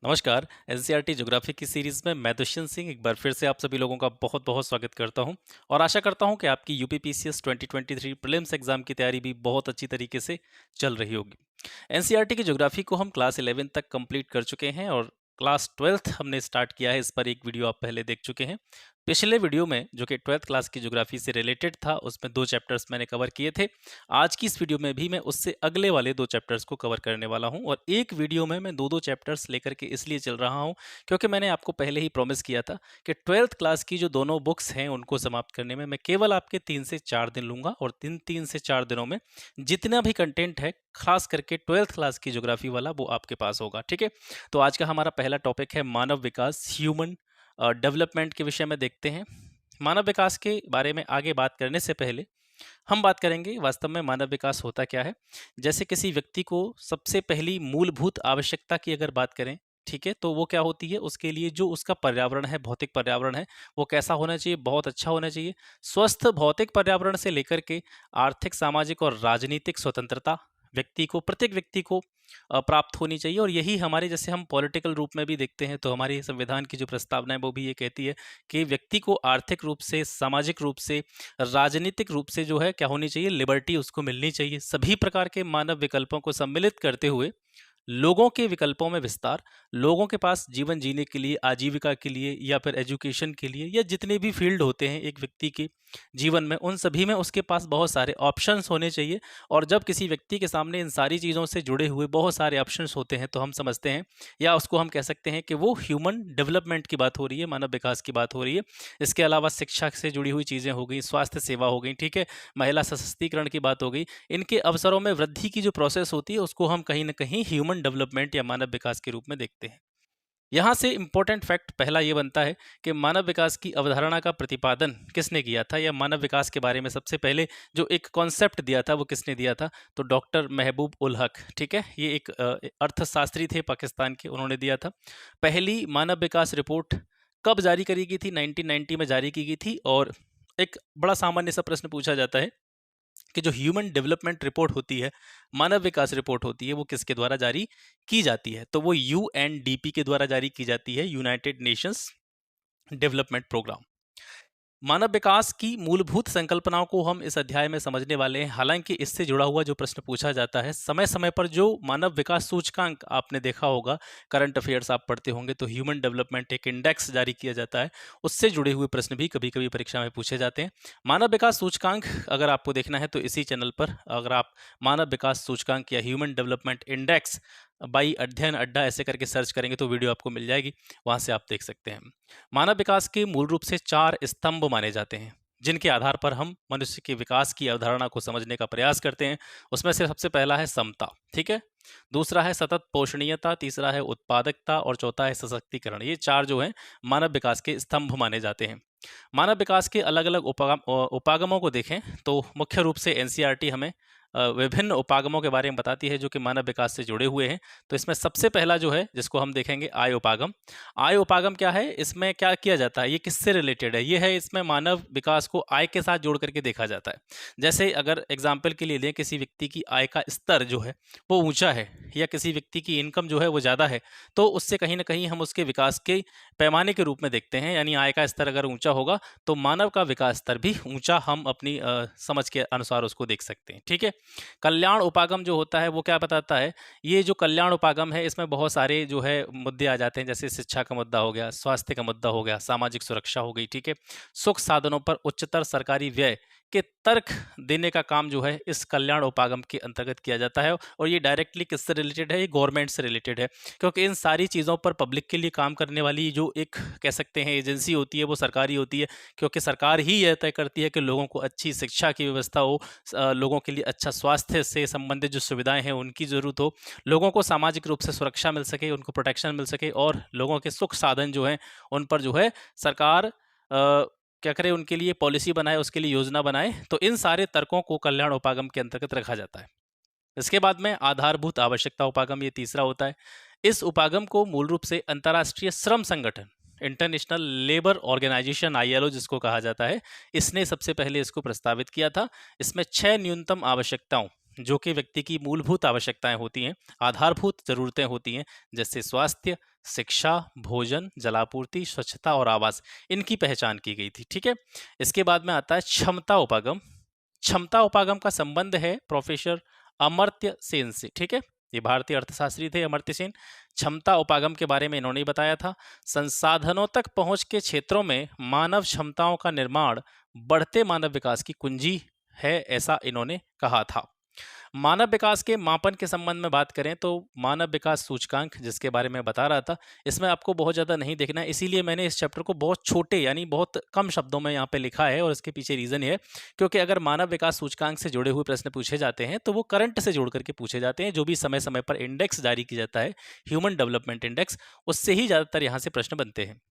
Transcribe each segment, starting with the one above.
नमस्कार। NCERT geography की series में मैं दुष्यंत सिंह एक बार फिर से आप सभी लोगों का बहुत बहुत स्वागत करता हूं और आशा करता हूं कि आपकी यूपीपीसीएस 2023 प्रीलिम्स एग्जाम की तैयारी भी बहुत अच्छी तरीके से चल रही होगी। एनसीईआरटी की ज्योग्राफी को हम क्लास 11 तक कंप्लीट कर चुके हैं और क्लास 12th हमने स्टार्ट किया है। इस पर एक वीडियो आप पहले देख चुके हैं। पिछले वीडियो में जो कि 12th क्लास की ज्योग्राफी से रिलेटेड था, उसमें 2 चैप्टर्स मैंने कवर किए थे। आज की इस वीडियो में भी मैं उससे अगले वाले 2 चैप्टर्स को कवर करने वाला हूं और एक वीडियो में मैं 2-2 चैप्टर्स लेकर के इसलिए चल रहा हूं क्योंकि मैंने आपको पहले ही प्रॉमिस किया था कि 12th क्लास की जो दोनों बुक्स हैं उनको समाप्त करने में मैं केवल आपके 3 से 4 दिन लूंगा और 3 से 4 दिनों में जितना भी कंटेंट है, खास करके 12th क्लास की ज्योग्राफी वाला, वो आपके पास होगा। ठीक है? तो आज का हमारा पहला टॉपिक है मानव विकास, ह्यूमन डेवलपमेंट के विषय में देखते हैं। मानव विकास के बारे में आगे बात करने से पहले हम बात करेंगे वास्तव में मानव विकास होता क्या है। जैसे किसी व्यक्ति को सबसे पहली मूलभूत आवश्यकता की अगर बात करें, ठीक है, तो वो क्या होती है? उसके लिए जो उसका पर्यावरण है, भौतिक पर्यावरण है, वो कैसा होना चाहिए? बहुत अच्छा होना चाहिए। स्वस्थ भौतिक पर्यावरण से लेकर के आर्थिक, सामाजिक और राजनीतिक स्वतंत्रता प्रत्येक व्यक्ति को प्राप्त होनी चाहिए। और यही हमारे, जैसे हम पॉलिटिकल रूप में भी देखते हैं, तो हमारे संविधान की जो प्रस्तावना है वो भी ये कहती है कि व्यक्ति को आर्थिक रूप से, सामाजिक रूप से, राजनीतिक रूप से जो है क्या होनी चाहिए? लिबर्टी उसको मिलनी चाहिए। सभी प्रकार के मानव विकल्पों को सम्मिलित करते हुए लोगों के विकल्पों में विस्तार, लोगों के पास जीवन जीने के लिए, आजीविका के लिए या फिर एजुकेशन के लिए, या जितने भी फील्ड होते हैं एक व्यक्ति के जीवन में, उन सभी में उसके पास बहुत सारे ऑप्शंस होने चाहिए। और जब किसी व्यक्ति के सामने इन सारी चीज़ों से जुड़े हुए बहुत सारे ऑप्शंस होते हैं, तो हम समझते हैं, या उसको हम कह सकते हैं कि वो ह्यूमन डेवलपमेंट की बात हो रही है, मानव विकास की बात हो रही है। इसके अलावा शिक्षा से जुड़ी हुई चीज़ें हो गई, स्वास्थ्य सेवा हो गई, ठीक है, महिला सशक्तिकरण की बात हो गई। इनके अवसरों में वृद्धि की जो प्रोसेस होती है, उसको हम कहीं न कहीं ह्यूमन डेवलपमेंट या मानव विकास के रूप में देखते हैं। यहाँ से इम्पोर्टेंट फैक्ट पहला ये बनता है कि मानव विकास की अवधारणा का प्रतिपादन किसने किया था, या मानव विकास के बारे में सबसे पहले जो एक कॉन्सेप्ट दिया था वो किसने दिया था? तो डॉक्टर महबूब उल हक, ठीक है, ये एक अर्थशास्त्री थे पाकिस्तान के, उन्होंने दिया था। पहली मानव विकास रिपोर्ट कब जारी करी गई थी? 1990 में जारी की गई थी। और एक बड़ा सामान्य सा प्रश्न पूछा जाता है कि जो ह्यूमन डेवलपमेंट रिपोर्ट होती है, मानव विकास रिपोर्ट होती है, वो किसके द्वारा जारी की जाती है? तो वो यूएनडीपी के द्वारा जारी की जाती है, यूनाइटेड नेशंस डेवलपमेंट प्रोग्राम। मानव विकास की मूलभूत संकल्पनाओं को हम इस अध्याय में समझने वाले हैं। हालांकि इससे जुड़ा हुआ जो प्रश्न पूछा जाता है, समय समय पर जो मानव विकास सूचकांक आपने देखा होगा, करंट अफेयर्स आप पढ़ते होंगे, तो ह्यूमन डेवलपमेंट एक इंडेक्स जारी किया जाता है, उससे जुड़े हुए प्रश्न भी कभी कभी परीक्षा में पूछे जाते हैं। मानव विकास सूचकांक अगर आपको देखना है तो इसी चैनल पर, अगर आप मानव विकास सूचकांक या ह्यूमन डेवलपमेंट इंडेक्स बाई अध्ययन अड्डा ऐसे करके सर्च करेंगे तो वीडियो आपको मिल जाएगी, वहां से आप देख सकते हैं। मानव विकास के मूल रूप से 4 स्तंभ माने जाते हैं, जिनके आधार पर हम मनुष्य के विकास की अवधारणा को समझने का प्रयास करते हैं। उसमें से सबसे पहला है समता, ठीक है, दूसरा है सतत पोषणीयता, तीसरा है उत्पादकता और चौथा है सशक्तिकरण। ये 4 जो हैं मानव विकास के स्तंभ माने जाते हैं। मानव विकास के अलग अलग उपागमों को देखें तो मुख्य रूप से एनसीईआरटी हमें विभिन्न उपागमों के बारे में बताती है जो कि मानव विकास से जुड़े हुए हैं। तो इसमें सबसे पहला जो है जिसको हम देखेंगे, आय उपागम। आय उपागम क्या है? इसमें क्या किया जाता है, ये किससे रिलेटेड है? ये है, इसमें मानव विकास को आय के साथ जोड़ करके देखा जाता है। जैसे अगर एग्जाम्पल के लिए लें, किसी व्यक्ति की आय का स्तर जो है वो ऊंचा है, या किसी व्यक्ति की इनकम जो है वो ज़्यादा है, तो उससे कहीं ना कहीं हम उसके विकास के पैमाने के रूप में देखते हैं। यानी आय का स्तर अगर ऊंचा होगा तो मानव का विकास स्तर भी ऊंचा हम अपनी समझ के अनुसार उसको देख सकते हैं। ठीक है, कल्याण उपागम जो होता है वो क्या बताता है? ये जो कल्याण उपागम है, इसमें बहुत सारे जो है मुद्दे आ जाते हैं, जैसे शिक्षा का मुद्दा हो गया, स्वास्थ्य का मुद्दा हो गया, सामाजिक सुरक्षा हो गई, ठीक है, सुख साधनों पर उच्चतर सरकारी व्यय के तर्क देने का काम जो है इस कल्याण उपागम के अंतर्गत किया जाता है। और ये डायरेक्टली किससे रिलेटेड है? ये गवर्नमेंट से रिलेटेड है, क्योंकि इन सारी चीज़ों पर पब्लिक के लिए काम करने वाली जो एक कह सकते हैं एजेंसी होती है वो सरकारी होती है, क्योंकि सरकार ही यह तय करती है कि लोगों को अच्छी शिक्षा की व्यवस्था हो, लोगों के लिए अच्छा स्वास्थ्य से संबंधित जो सुविधाएं हैं उनकी ज़रूरत हो, लोगों को सामाजिक रूप से सुरक्षा मिल सके, उनको प्रोटेक्शन मिल सके, और लोगों के सुख साधन जो हैं उन पर जो है सरकार क्या करे, उनके लिए पॉलिसी बनाए, उसके लिए योजना बनाए। तो इन सारे तर्कों को कल्याण उपागम के अंतर्गत रखा जाता है। इसके बाद में आधारभूत आवश्यकता उपागम, ये तीसरा होता है। इस उपागम को मूल रूप से अंतर्राष्ट्रीय श्रम संगठन, इंटरनेशनल लेबर ऑर्गेनाइजेशन, आईएलओ जिसको कहा जाता है, इसने सबसे पहले इसको प्रस्तावित किया था। इसमें 6 न्यूनतम आवश्यकताओं जो कि व्यक्ति की मूलभूत आवश्यकताएं होती हैं, आधारभूत ज़रूरतें होती हैं, जैसे स्वास्थ्य, शिक्षा, भोजन, जलापूर्ति, स्वच्छता और आवास, इनकी पहचान की गई थी। ठीक है, इसके बाद में आता है क्षमता उपागम। क्षमता उपागम का संबंध है प्रोफेसर अमर्त्य सेन से। ठीक है, ये भारतीय अर्थशास्त्री थे अमर्त्य सेन। क्षमता उपागम के बारे में इन्होंने ही बताया था, संसाधनों तक पहुंच के क्षेत्रों में मानव क्षमताओं का निर्माण बढ़ते मानव विकास की कुंजी है, ऐसा इन्होंने कहा था। मानव विकास के मापन के संबंध में बात करें तो मानव विकास सूचकांक, जिसके बारे में बता रहा था, इसमें आपको बहुत ज़्यादा नहीं देखना है, इसीलिए मैंने इस चैप्टर को बहुत छोटे यानी बहुत कम शब्दों में यहाँ पे लिखा है। और इसके पीछे रीज़न ये है क्योंकि अगर मानव विकास सूचकांक से जुड़े हुए प्रश्न पूछे जाते हैं तो वो करंट से जोड़ करके पूछे जाते हैं, जो भी समय समय पर इंडेक्स जारी किया जाता है, ह्यूमन डेवलपमेंट इंडेक्स, उससे ही ज़्यादातर यहाँ से प्रश्न बनते हैं।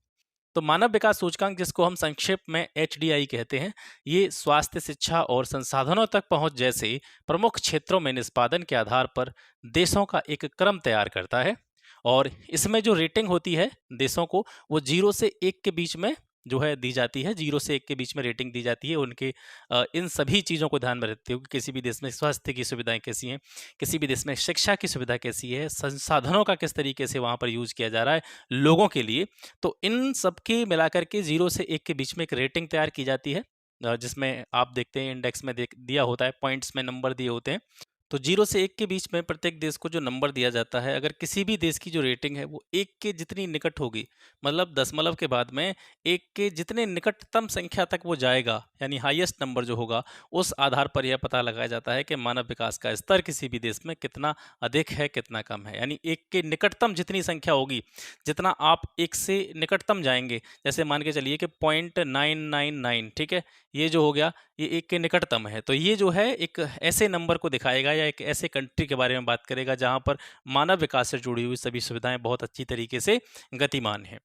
तो मानव विकास सूचकांक, जिसको हम संक्षेप में एचडीआई कहते हैं, ये स्वास्थ्य, शिक्षा और संसाधनों तक पहुंच जैसे प्रमुख क्षेत्रों में निष्पादन के आधार पर देशों का एक क्रम तैयार करता है। और इसमें जो रेटिंग होती है देशों को, वो 0 से 1 के बीच में जो है दी जाती है। 0 से 1 के बीच में रेटिंग दी जाती है उनके इन सभी चीज़ों को ध्यान में रखते हुए कि किसी भी देश में स्वास्थ्य की सुविधाएं कैसी हैं, किसी भी देश में शिक्षा की सुविधा कैसी है, संसाधनों का किस तरीके से वहाँ पर यूज किया जा रहा है लोगों के लिए। तो इन सब के मिलाकर के 0 से 1 के बीच में एक रेटिंग तैयार की जाती है, जिसमें आप देखते हैं इंडेक्स में देख दिया होता है, पॉइंट्स में नंबर दिए होते हैं। तो 0 से 1 के बीच में प्रत्येक देश को जो नंबर दिया जाता है, अगर किसी भी देश की जो रेटिंग है वो 1 के जितनी निकट होगी, मतलब दशमलव के बाद में 1 के जितने निकटतम संख्या तक वो जाएगा, यानी हाईएस्ट नंबर जो होगा, उस आधार पर यह पता लगाया जाता है कि मानव विकास का स्तर किसी भी देश में कितना अधिक है, कितना कम है। यानी 1 के निकटतम जितनी संख्या होगी, जितना आप 1 से निकटतम जाएंगे, जैसे मान के चलिए कि 0.999, ठीक है, ये जो हो गया, ये 1 के निकटतम है। तो ये जो है एक ऐसे नंबर को दिखाएगा या एक ऐसे कंट्री के बारे में बात करेगा जहाँ पर मानव विकास से जुड़ी हुई सभी सुविधाएं बहुत अच्छी तरीके से गतिमान हैं।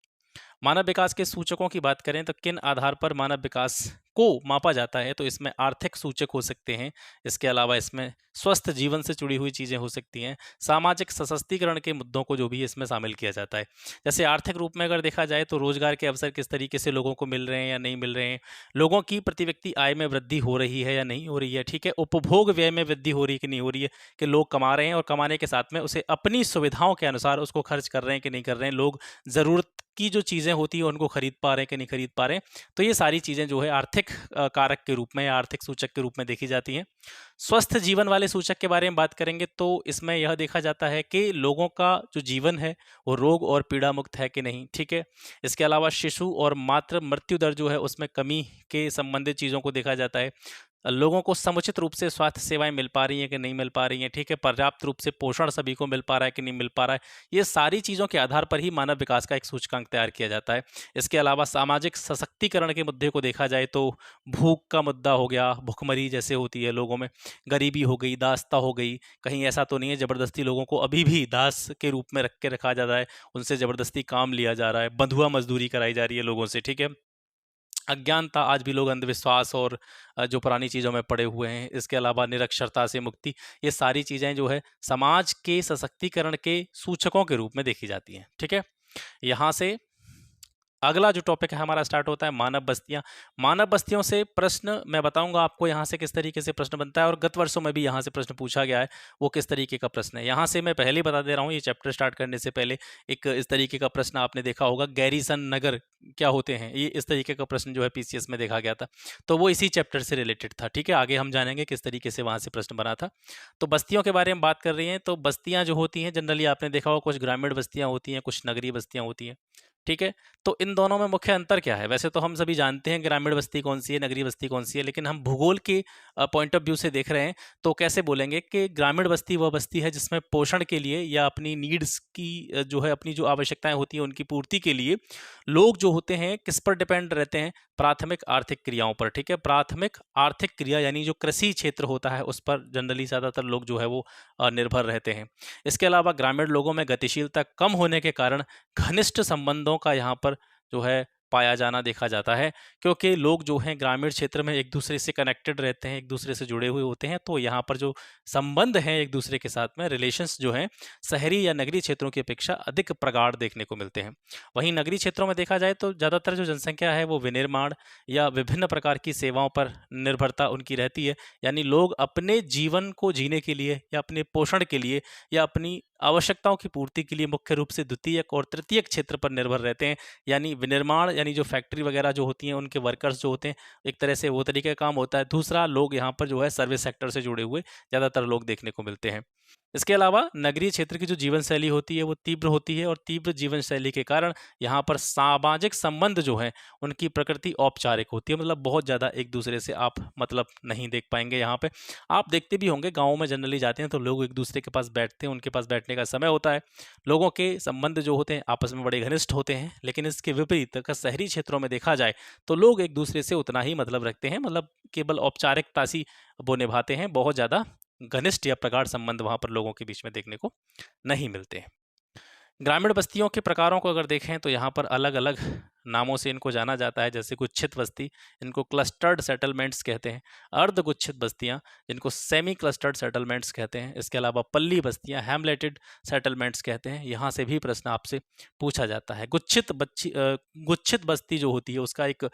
मानव विकास के सूचकों की बात करें तो किन आधार पर मानव विकास को मापा जाता है, तो इसमें आर्थिक सूचक हो सकते हैं, इसके अलावा इसमें स्वस्थ जीवन से जुड़ी हुई चीज़ें हो सकती हैं, सामाजिक सशक्तिकरण के मुद्दों को जो भी इसमें शामिल किया जाता है। जैसे आर्थिक रूप में अगर देखा जाए तो रोजगार के अवसर किस तरीके से लोगों को मिल रहे हैं या नहीं मिल रहे हैं, लोगों की प्रति व्यक्ति आय में वृद्धि हो रही है या नहीं हो रही है, ठीक है, उपभोग व्यय में वृद्धि हो रही है कि नहीं हो रही है, कि लोग कमा रहे हैं और कमाने के साथ में उसे अपनी सुविधाओं के अनुसार उसको खर्च कर रहे हैं कि नहीं कर रहे हैं, लोग ज़रूरत की जो चीज़ें होती हैं उनको खरीद पा रहे हैं कि नहीं खरीद पा रहे हैं। तो ये सारी चीज़ें जो है आर्थिक कारक के रूप में या आर्थिक सूचक के रूप में देखी जाती हैं। स्वस्थ जीवन वाले सूचक के बारे में बात करेंगे तो इसमें यह देखा जाता है कि लोगों का जो जीवन है वो रोग और पीड़ा मुक्त है कि नहीं, ठीक है। इसके अलावा शिशु और मातृ मृत्यु दर जो है उसमें कमी के संबंधित चीज़ों को देखा जाता है। लोगों को समुचित रूप से स्वास्थ्य सेवाएं मिल पा रही हैं कि नहीं मिल पा रही हैं, ठीक है, पर्याप्त रूप से पोषण सभी को मिल पा रहा है कि नहीं मिल पा रहा है, ये सारी चीज़ों के आधार पर ही मानव विकास का एक सूचकांक तैयार किया जाता है। इसके अलावा सामाजिक सशक्तिकरण के मुद्दे को देखा जाए तो भूख का मुद्दा हो गया, भुखमरी जैसे होती है लोगों में, गरीबी हो गई, दासता हो गई, कहीं ऐसा तो नहीं है ज़बरदस्ती लोगों को अभी भी दास के रूप में रख के रखा जा रहा है, उनसे ज़बरदस्ती काम लिया जा रहा है, बंधुआ मजदूरी कराई जा रही है लोगों से, ठीक है। अज्ञानता, आज भी लोग अंधविश्वास और जो पुरानी चीज़ों में पड़े हुए हैं, इसके अलावा निरक्षरता से मुक्ति, ये सारी चीज़ें जो है समाज के सशक्तिकरण के सूचकों के रूप में देखी जाती हैं, ठीक है। यहाँ से अगला जो टॉपिक है हमारा स्टार्ट होता है मानव बस्तियां। मानव बस्तियों से प्रश्न मैं बताऊंगा आपको यहाँ से किस तरीके से प्रश्न बनता है, और गत वर्षों में भी यहाँ से प्रश्न पूछा गया है, वो किस तरीके का प्रश्न है। यहाँ से मैं पहले ही बता दे रहा हूँ, ये चैप्टर स्टार्ट करने से पहले एक इस तरीके का प्रश्न आपने देखा होगा, गैरीसन नगर क्या होते हैं, ये इस तरीके का प्रश्न जो है पीसीएस में देखा गया था, तो वो इसी चैप्टर से रिलेटेड था, ठीक है। आगे हम जानेंगे किस तरीके से वहाँ से प्रश्न बना था। तो बस्तियों के बारे में बात कर रही हैं, तो बस्तियाँ जो होती हैं जनरली आपने देखा होगा, कुछ ग्रामीण बस्तियाँ होती हैं, कुछ नगरीय बस्तियाँ होती हैं, ठीक है। तो इन दोनों में मुख्य अंतर क्या है? वैसे तो हम सभी जानते हैं ग्रामीण बस्ती कौन सी है, नगरीय बस्ती कौन सी है, लेकिन हम भूगोल के पॉइंट ऑफ व्यू से देख रहे हैं तो कैसे बोलेंगे कि ग्रामीण बस्ती वह बस्ती है जिसमें पोषण के लिए या अपनी नीड्स की जो है अपनी जो आवश्यकताएं होती हैं उनकी पूर्ति के लिए लोग जो होते हैं किस पर डिपेंड रहते हैं, प्राथमिक आर्थिक क्रियाओं पर, ठीक है। प्राथमिक आर्थिक क्रिया यानी जो कृषि क्षेत्र होता है उस पर जनरली ज़्यादातर लोग जो है वो निर्भर रहते हैं। इसके अलावा ग्रामीण लोगों में गतिशीलता कम होने के कारण घनिष्ठ संबंधों का यहाँ पर जो है पाया जाना देखा जाता है, क्योंकि लोग जो हैं ग्रामीण क्षेत्र में एक दूसरे से कनेक्टेड रहते हैं, एक दूसरे से जुड़े हुए होते हैं, तो यहाँ पर जो संबंध हैं एक दूसरे के साथ में, रिलेशंस जो हैं शहरी या नगरीय क्षेत्रों की अपेक्षा अधिक प्रगाढ़ देखने को मिलते हैं। वहीं नगरीय क्षेत्रों में देखा जाए तो ज़्यादातर जो जनसंख्या है वो विनिर्माण या विभिन्न प्रकार की सेवाओं पर निर्भरता उनकी रहती है। यानी लोग अपने जीवन को जीने के लिए या अपने पोषण के लिए या अपनी आवश्यकताओं की पूर्ति के लिए मुख्य रूप से द्वितीयक और तृतीयक क्षेत्र पर निर्भर रहते हैं। यानी विनिर्माण, यानी जो फैक्ट्री वगैरह जो होती हैं उनके वर्कर्स जो होते हैं, एक तरह से वो तरीके का काम होता है। दूसरा, लोग यहाँ पर जो है सर्विस सेक्टर से जुड़े हुए ज़्यादातर लोग देखने को मिलते हैं। इसके अलावा नगरीय क्षेत्र की जो जीवन शैली होती है वो तीव्र होती है, और तीव्र जीवन शैली के कारण यहाँ पर सामाजिक संबंध जो हैं उनकी प्रकृति औपचारिक होती है। मतलब बहुत ज़्यादा एक दूसरे से आप मतलब नहीं देख पाएंगे यहाँ पे। आप देखते भी होंगे गाँव में जनरली जाते हैं तो लोग एक दूसरे के पास बैठते हैं, उनके पास बैठने का समय होता है, लोगों के संबंध जो होते हैं आपस में बड़े घनिष्ठ होते हैं। लेकिन इसके विपरीत अगर शहरी क्षेत्रों में देखा जाए तो लोग एक दूसरे से उतना ही मतलब रखते हैं, मतलब केवल औपचारिकता सी वो निभाते हैं, बहुत ज़्यादा घनिष्ठ या प्रगाढ़ संबंध वहाँ पर लोगों के बीच में देखने को नहीं मिलते हैं। ग्रामीण बस्तियों के प्रकारों को अगर देखें तो यहाँ पर अलग-अलग नामों से इनको जाना जाता है, जैसे गुच्छित बस्ती, इनको क्लस्टर्ड सेटलमेंट्स कहते हैं। अर्ध-गुच्छित बस्तियाँ, जिनको सेमी क्लस्टर्ड सेटलमेंट्स कहते हैं। इसके अलावा पल्ली बस्तियाँ, हैमलेटेड सेटलमेंट्स कहते हैं। यहाँ से भी प्रश्न आपसे पूछा जाता है। गुच्छित बस्ती जो होती है उसका एक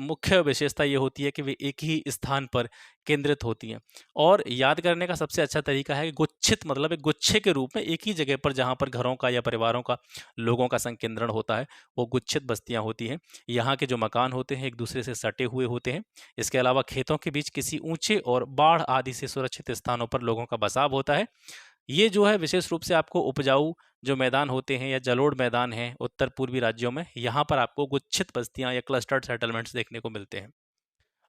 मुख्य विशेषता ये होती है कि वे एक ही स्थान पर केंद्रित होती हैं। और याद करने का सबसे अच्छा तरीका है कि गुच्छित मतलब एक गुच्छे के रूप में एक ही जगह पर जहाँ पर घरों का या परिवारों का, लोगों का संकेंद्रण होता है, वो गुच्छित बस्तियाँ होती हैं। यहाँ के जो मकान होते हैं एक दूसरे से सटे हुए होते हैं। इसके अलावा खेतों के बीच किसी ऊंचे और बाढ़ आदि से सुरक्षित स्थानों पर लोगों का बसाव होता है। ये जो है विशेष रूप से आपको उपजाऊ जो मैदान होते हैं या जलोढ़ मैदान हैं उत्तर पूर्वी राज्यों में, यहाँ पर आपको गुच्छित बस्तियाँ या क्लस्टर्ड सेटलमेंट्स देखने को मिलते हैं।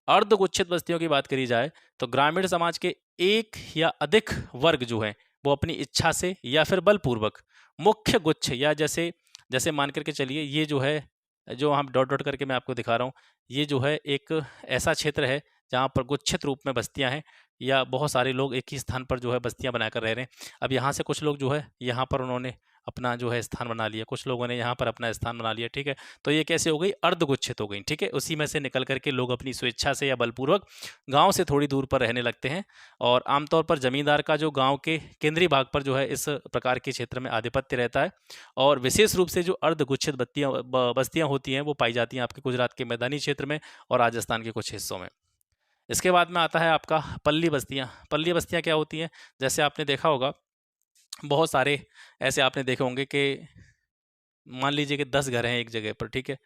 अर्धगुच्छित बस्तियों की बात करी जाए तो ग्रामीण समाज के एक या अधिक वर्ग जो हैं वो अपनी इच्छा से या फिर बलपूर्वक मुख्य गुच्छ, या जैसे जैसे मान करके चलिए ये जो है, जो हम डॉट डॉट करके मैं आपको दिखा रहा हूँ, ये जो है एक ऐसा क्षेत्र है जहाँ पर गुच्छित रूप में बस्तियाँ हैं या बहुत सारे लोग एक ही स्थान पर जो है बस्तियाँ बनाकर रह रहे हैं। अब यहाँ से कुछ लोग जो है यहाँ पर उन्होंने अपना जो है स्थान बना लिया, कुछ लोगों ने यहाँ पर अपना स्थान बना लिया, ठीक है। तो ये कैसे हो गई, अर्धगुच्छित हो गई, ठीक है। उसी में से निकल करके लोग अपनी स्वेच्छा से या बलपूर्वक गांव से थोड़ी दूर पर रहने लगते हैं। और आमतौर पर जमींदार का जो गांव के केंद्रीय भाग पर जो है इस प्रकार के क्षेत्र में आधिपत्य रहता है। और विशेष रूप से जो अर्धगुच्छित बस्तियां होती हैं वो पाई जाती हैं आपके गुजरात के मैदानी क्षेत्र में और राजस्थान के कुछ हिस्सों में। इसके बाद में आता है आपका पल्ली बस्तियां। पल्ली बस्तियां क्या होती हैं, जैसे आपने देखा होगा बहुत सारे ऐसे आपने देखे होंगे कि मान लीजिए कि 10 घर हैं एक जगह पर, ठीक है।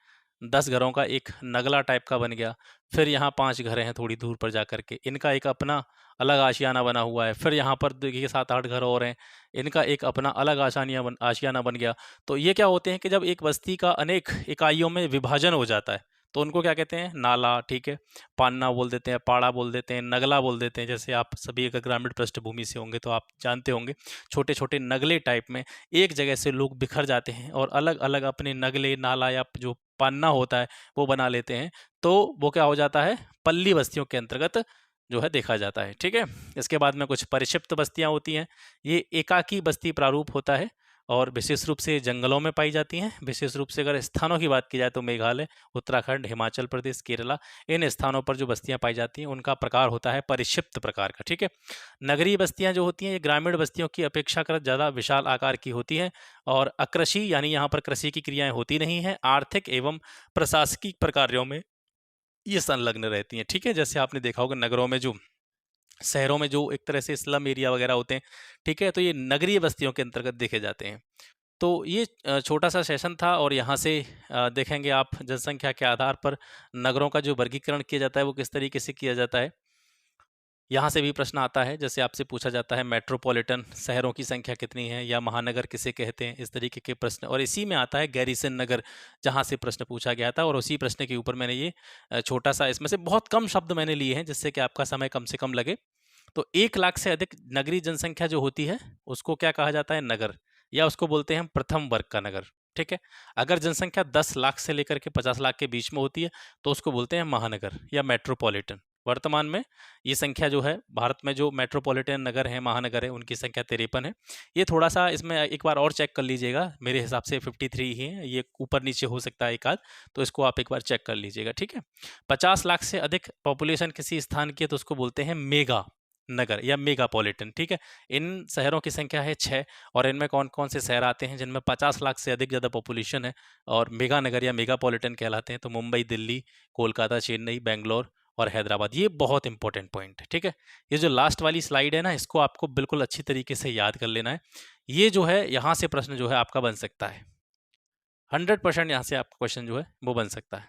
10 घरों का एक नगला टाइप का बन गया, फिर यहाँ 5 घर हैं थोड़ी दूर पर जाकर के, इनका एक अपना अलग आशियाना बना हुआ है, फिर यहाँ पर देखिए 7-8 घर और हैं, इनका एक अपना अलग आशियाना बन गया। तो ये क्या होते हैं कि जब एक बस्ती का अनेक इकाइयों में विभाजन हो जाता है तो उनको क्या कहते हैं, नाला, ठीक है, पान्ना बोल देते हैं, पाड़ा बोल देते हैं, नगला बोल देते हैं। जैसे आप सभी अगर ग्रामीण पृष्ठभूमि से होंगे तो आप जानते होंगे, छोटे-छोटे नगले टाइप में एक जगह से लोग बिखर जाते हैं और अलग-अलग अपने नगले, नाला या जो पन्ना होता है वो बना लेते हैं। तो वो क्या हो जाता है, पल्ली बस्तियों के अंतर्गत जो है देखा जाता है, ठीक है। इसके बाद में कुछ परिक्षिप्त बस्तियां होती हैं। ये एकाकी बस्ती प्रारूप होता है और विशेष रूप से जंगलों में पाई जाती हैं। विशेष रूप से अगर स्थानों की बात की जाए तो मेघालय, उत्तराखंड, हिमाचल प्रदेश, केरला, इन स्थानों पर जो बस्तियां पाई जाती हैं उनका प्रकार होता है परिक्षिप्त प्रकार का, ठीक है। नगरीय बस्तियां जो होती हैं ये ग्रामीण बस्तियों की अपेक्षाकृत ज़्यादा विशाल आकार की होती हैं और अकृषि यानी यहाँ पर कृषि की क्रियाएं होती नहीं हैं। आर्थिक एवं प्रशासनिक प्रकार्यों में ये संलग्न रहती हैं, ठीक है। जैसे आपने देखा होगा नगरों में जो, शहरों में जो एक तरह से स्लम एरिया वगैरह होते हैं, ठीक है, तो ये नगरीय बस्तियों के अंतर्गत देखे जाते हैं। तो ये छोटा सा सेशन था और यहाँ से देखेंगे आप जनसंख्या के आधार पर नगरों का जो वर्गीकरण किया जाता है वो किस तरीके से किया जाता है। यहाँ से भी प्रश्न आता है, जैसे आपसे पूछा जाता है मेट्रोपॉलिटन शहरों की संख्या कितनी है या महानगर किसे कहते हैं, इस तरीके के प्रश्न। और इसी में आता है गैरीसन नगर, जहाँ से प्रश्न पूछा गया था और उसी प्रश्न के ऊपर मैंने ये छोटा सा, इसमें से बहुत कम शब्द मैंने लिए हैं जिससे कि आपका समय कम से कम लगे। तो 1 लाख से अधिक नगरीय जनसंख्या जो होती है उसको क्या कहा जाता है, नगर, या उसको बोलते हैं हम प्रथम वर्ग का नगर, ठीक है। अगर जनसंख्या 10 लाख से लेकर के 50 लाख के बीच में होती है तो उसको बोलते हैं महानगर या मेट्रोपॉलिटन। वर्तमान में ये संख्या जो है भारत में जो मेट्रोपॉलिटन नगर है, महानगर है, उनकी संख्या 53 है। ये थोड़ा-सा इसमें एक बार और चेक कर लीजिएगा, मेरे हिसाब से 53 ही है, ये ऊपर-नीचे हो सकता है एक आध, तो इसको आप एक बार चेक कर लीजिएगा, ठीक है? 50 लाख से अधिक पॉपुलेशन किसी स्थान की है तो उसको बोलते हैं मेगा नगर या मेगापॉलिटन, ठीक है? इन शहरों की संख्या है 6 और इनमें कौन-कौन से शहर आते हैं जिनमें 50 लाख से अधिक ज़्यादा पॉपुलेशन है और मेगा नगर या मेगापॉलिटन कहलाते हैं, तो मुंबई, दिल्ली, कोलकाता, चेन्नई, बैंगलोर और हैदराबाद। ये बहुत इंपॉर्टेंट पॉइंट है, ठीक है? ये जो लास्ट वाली स्लाइड है ना, इसको आपको बिल्कुल अच्छी तरीके से याद कर लेना है। ये जो है यहाँ से प्रश्न जो है आपका बन सकता है। 100% यहाँ से आपका क्वेश्चन जो है वो बन सकता है।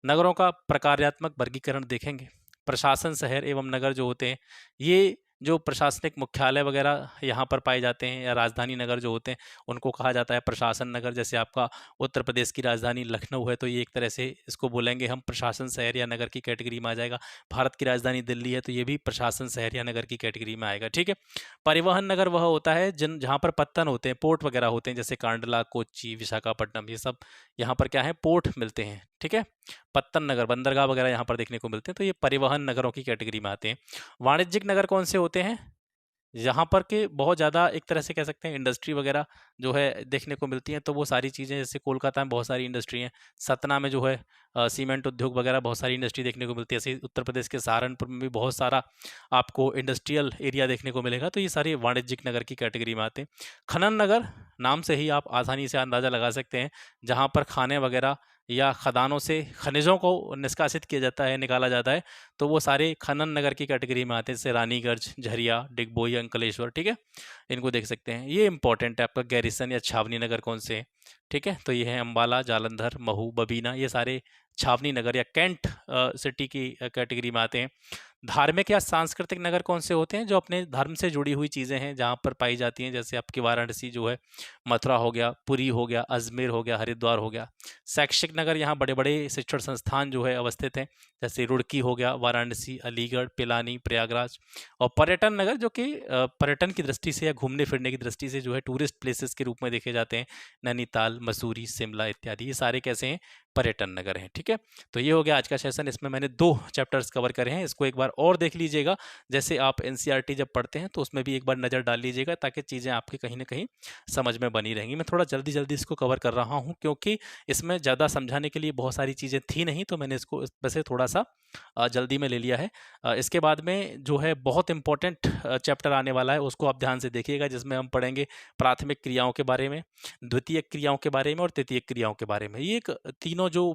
नगरों का प्रकार्यात्मक वर्गीकरण देखेंगे। प्रशासन शहर एवं नगर जो होते हैं, ये जो प्रशासनिक मुख्यालय वगैरह यहाँ पर पाए जाते हैं या राजधानी नगर जो होते हैं, उनको कहा जाता है प्रशासन नगर। जैसे आपका उत्तर प्रदेश की राजधानी लखनऊ है, तो ये एक तरह से इसको बोलेंगे हम प्रशासन शहर या नगर की कैटेगरी में आ जाएगा। भारत की राजधानी दिल्ली है, तो ये भी प्रशासन शहर या नगर की कैटेगरी में आएगा, ठीक है? परिवहन नगर वह होता है जहाँ पर पत्तन होते हैं, पोर्ट वगैरह होते हैं, जैसे कांडला, कोच्चि, विशाखापट्टनम, ये सब यहाँ पर क्या है, पोर्ट मिलते हैं, ठीक है? पत्तन नगर, बंदरगाह वगैरह यहाँ पर देखने को मिलते हैं, तो ये परिवहन नगरों की कैटेगरी में आते हैं। वाणिज्यिक नगर कौन से होते हैं? यहाँ पर के बहुत ज़्यादा एक तरह से कह सकते हैं इंडस्ट्री वगैरह जो है देखने को मिलती हैं, तो वो सारी चीज़ें, जैसे कोलकाता में बहुत सारी इंडस्ट्री हैं, सतना में जो है सीमेंट उद्योग वगैरह बहुत सारी इंडस्ट्री देखने को मिलती है। ऐसे ही उत्तर प्रदेश के सहारनपुर में भी बहुत सारा आपको इंडस्ट्रियल एरिया देखने को मिलेगा, तो ये सारे वाणिज्यिक नगर की कैटेगरी में आते हैं। खनन नगर, नाम से ही आप आसानी से अंदाज़ा लगा सकते हैं, जहाँ पर खाने वगैरह या खदानों से खनिजों को निष्कासित किया जाता है, निकाला जाता है, तो वो सारे खनन नगर की कैटेगरी में आते हैं, जैसे रानीगंज, झरिया, डिगबोई, अंकलेश्वर, ठीक है? इनको देख सकते हैं। ये इंपॉर्टेंट है आपका, गैरिसन या छावनी नगर कौन से हैं, ठीक है? तो ये है अम्बाला, जालंधर, महू, बबीना, ये सारे छावनी नगर या कैंट सिटी की कैटेगरी में आते हैं। धार्मिक या सांस्कृतिक नगर कौन से होते हैं? जो अपने धर्म से जुड़ी हुई चीज़ें हैं, जहाँ पर पाई जाती हैं, जैसे आपकी वाराणसी जो है, मथुरा हो गया, पुरी हो गया, अजमेर हो गया, हरिद्वार हो गया। शैक्षिक नगर, यहाँ बड़े-बड़े शिक्षण संस्थान जो है अवस्थित हैं, जैसे रुड़की हो गया, वाराणसी, अलीगढ़, पिलानी, प्रयागराज। और पर्यटन नगर जो कि पर्यटन की दृष्टि से या घूमने-फिरने की दृष्टि से जो है टूरिस्ट प्लेसेस के रूप में देखे जाते हैं, नैनीताल, मसूरी, शिमला इत्यादि, ये सारे कैसे हैं? पर्यटन नगर हैं, ठीक है? तो ये हो गया आज का सेशन। इसमें मैंने 2 चैप्टर्स कवर करे हैं, इसको एक बार और देख लीजिएगा। जैसे आप एनसीईआरटी जब पढ़ते हैं तो उसमें भी एक बार नज़र डाल लीजिएगा, ताकि चीज़ें आपकी कहीं न कहीं समझ में बनी रहेंगी। मैं थोड़ा जल्दी-जल्दी इसको कवर कर रहा हूँ, क्योंकि इसमें ज़्यादा समझाने के लिए बहुत सारी चीज़ें थी नहीं, तो मैंने इसको वैसे थोड़ा-सा जल्दी में ले लिया है। इसके बाद में जो है बहुत इम्पोर्टेंट चैप्टर आने वाला है, उसको आप ध्यान से देखिएगा, जिसमें हम पढ़ेंगे प्राथमिक क्रियाओं के बारे में, द्वितीयक क्रियाओं के बारे में और तृतीयक क्रियाओं के बारे में। ये एक तीनों जो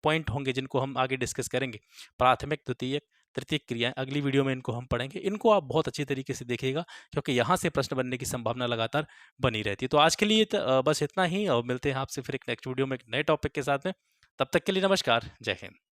पॉइंट होंगे जिनको हम आगे डिस्कस करेंगे, प्राथमिक, द्वितीयक, तृतीयक क्रियाएँ, अगली वीडियो में इनको हम पढ़ेंगे। इनको आप बहुत अच्छी तरीके से देखिएगा, क्योंकि यहाँ से प्रश्न बनने की संभावना लगातार बनी रहती है। तो आज के लिए बस इतना ही, और मिलते हैं आपसे फिर एक नेक्स्ट वीडियो में एक नए टॉपिक के साथ में। तब तक के लिए नमस्कार, जय हिंद।